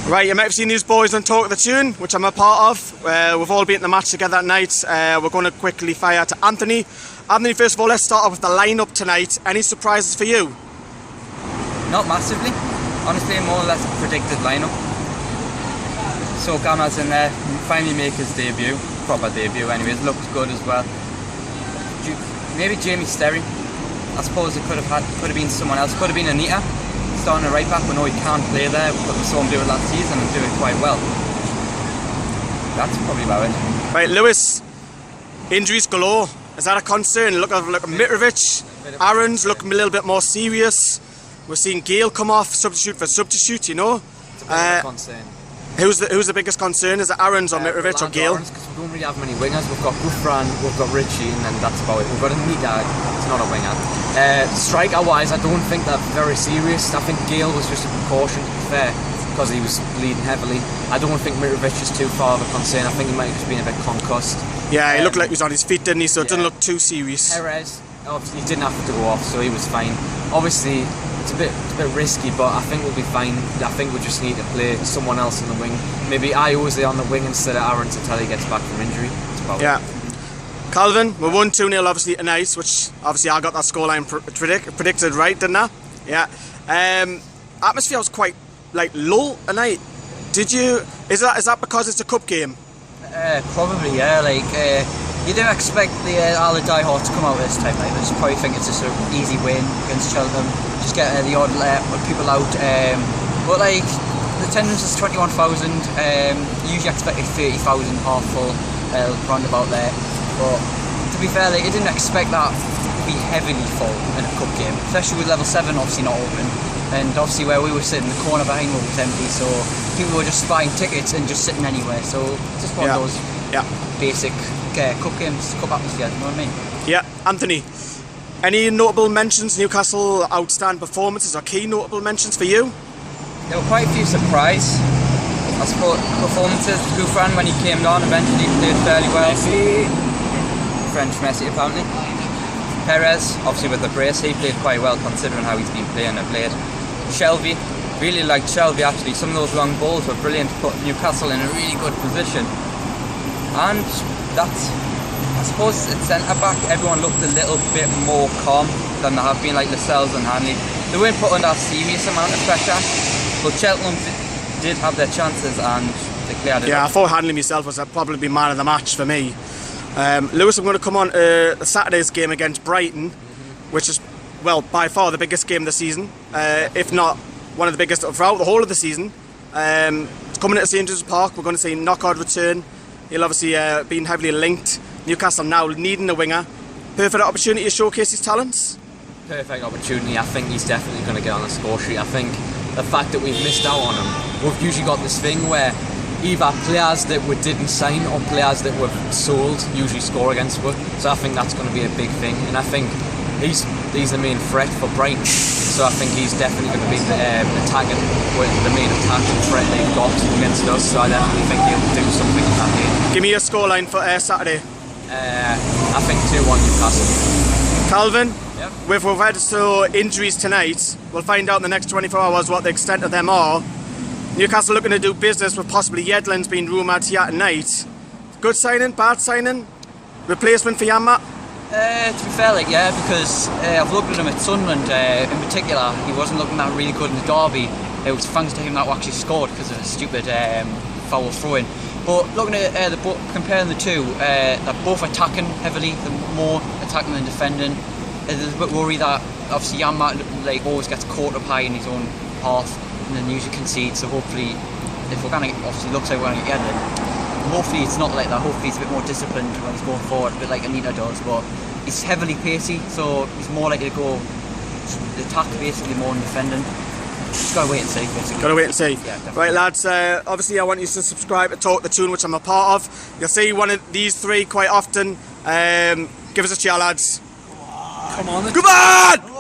Right, you might have seen these boys on Talk of the Toon, which I'm a part of. We've all been at the match together that night. We're going to quickly fire to Anthony. Anthony, first of all, let's start off with the lineup tonight. Any surprises for you? Not massively. Honestly, more or less predicted lineup. So CAMS in there, finally make his debut, proper debut anyways, looked good as well. Maybe Jamie Sterry. I suppose it could have been someone else, could have been Anita, starting a right back, but no, he can't play there, but we saw him do it last season and do it quite well. That's probably about it. Right, Lewis, injuries galore. Is that a concern? Look at Mitrovic, Aaron's looking a little bit more serious. We're seeing Gale come off, substitute for substitute, you know. It's a bit of a concern. Who's the biggest concern? Is it Aaron's or Mitrovic or Gale? Because we don't really have many wingers. We've got Gouffran, we've got Richie, and then that's about it. We've got Anita, it's not a winger. Striker-wise, I don't think they're very serious. I think Gale was just a precaution, to be fair, because he was bleeding heavily. I don't think Mitrovic is too far of a concern. I think he might have just been a bit concussed. Yeah, he looked like he was on his feet, didn't he? So it didn't look too serious. Perez, obviously, he didn't have to go off, so he was fine. Obviously, it's a bit risky, but I think we'll be fine. I think we just need to play someone else on the wing. Maybe Iose on the wing instead of Aaron until he gets back from injury. Yeah. Calvin, we won 2-0 obviously tonight, which obviously I got that scoreline predicted right, didn't I? Yeah. Atmosphere was quite low tonight. Did you? Is that because it's a cup game? Probably, yeah. You don't expect all the diehards to come out this time. They just probably think it's just an easy win against Cheltenham. Just get the odd people out. But the attendance is 21,000. Usually expected 30,000 half full, round about there. But to be fair, you didn't expect that to be heavily full in a cup game, especially with level 7 obviously not open. And obviously where we were sitting, the corner behind me was empty, so people were just buying tickets and just sitting anywhere. So it's just one of those basic cup games, cup atmosphere, you know what I mean? Yeah. Anthony, any notable mentions, Newcastle outstanding performances or key notable mentions for you? There were quite a few surprise, I suppose, performances. Gouffran, when he came down, eventually played fairly well. French Messi apparently. Perez, obviously with the brace, he played quite well considering how he's been playing of late. Shelby, really liked Shelby actually. Some of those long balls were brilliant to put Newcastle in a really good position. And that's, I suppose at centre back, everyone looked a little bit more calm than they have been, like Lascelles and Hanley. They weren't put under a serious amount of pressure, but Cheltenham did have their chances and they cleared it. Yeah, I thought Hanley myself was probably man of the match for me. Lewis, I'm going to come on to Saturday's game against Brighton, which is, well, by far the biggest game of the season, if not one of the biggest throughout the whole of the season. It's coming at St James's Park. We're going to see Knockaert return. He'll obviously been heavily linked. Newcastle now needing a winger. Perfect opportunity to showcase his talents. Perfect opportunity. I think he's definitely going to get on the score sheet. I think the fact that we've missed out on him, we've usually got this thing where either players that we didn't sign or players that we've sold usually score against us. So I think that's going to be a big thing. And I think he's the main threat for Brighton. So I think he's definitely going to be the main attacking threat they've got against us. So I definitely think he'll do something in that game. Give me a scoreline for Saturday. I think 2-1 Newcastle. Calvin, yep. With regards to injuries tonight, we'll find out in the next 24 hours what the extent of them are. Newcastle looking to do business with possibly Yedlin's being rumoured here tonight. Good signing, bad signing? Replacement for Yanmat? To be fair, because I've looked at him at Sunderland in particular. He wasn't looking that really good in the derby. It was thanks to him that we actually scored because of a stupid foul throw-in. But looking at comparing the two, they're both attacking heavily. They're more attacking than defending. There's a bit worry that obviously Yanmat always gets caught up high in his own path and then usually concedes. So hopefully, if we're going to, obviously looks like we're going to get Yedlin. Hopefully it's not like that. Hopefully he's a bit more disciplined when he's going forward, a bit like Anita does. But he's heavily pacey, so he's more likely to go attack basically more than defending. Just gotta wait and see, basically. Gotta wait and see. Yeah, definitely. Right, lads, obviously I want you to subscribe to Talk the Toon, which I'm a part of. You'll see one of these three quite often. Give us a cheer, lads. Come on. Come on!